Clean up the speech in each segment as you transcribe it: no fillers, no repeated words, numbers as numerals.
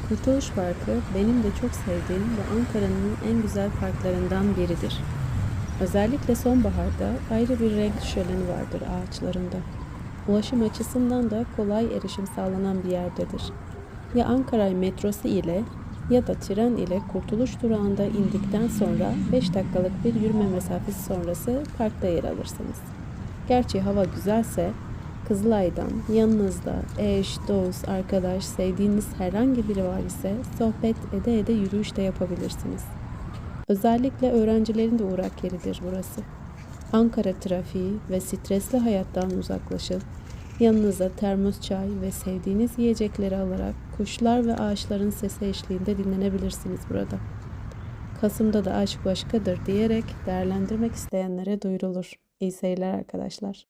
Kurtuluş Parkı benim de çok sevdiğim ve Ankara'nın en güzel parklarından biridir. Özellikle sonbaharda ayrı bir renk şöleni vardır ağaçlarında. Ulaşım açısından da kolay erişim sağlanan bir yerdedir. Ya Ankara metrosu ile ya da tren ile Kurtuluş durağında indikten sonra 5 dakikalık bir yürüme mesafesi sonrası parkta yer alırsınız. Gerçi hava güzelse Kızılay'dan yanınızda eş, dost, arkadaş, sevdiğiniz herhangi biri var ise sohbet ede ede yürüyüş de yapabilirsiniz. Özellikle öğrencilerin de uğrak yeridir burası. Ankara trafiği ve stresli hayattan uzaklaşıp yanınıza termos çay ve sevdiğiniz yiyecekleri alarak kuşlar ve ağaçların sesi eşliğinde dinlenebilirsiniz burada. Kasım'da da aşk başkadır diyerek değerlendirmek isteyenlere duyurulur. İyi seyirler arkadaşlar.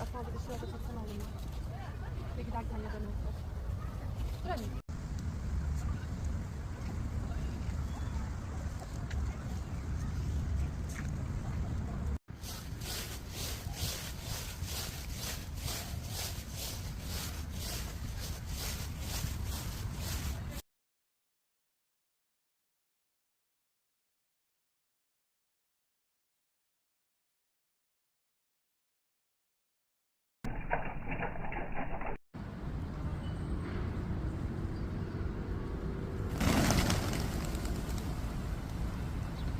Aslında dışarıda satın alınmış. Ve giderken ya da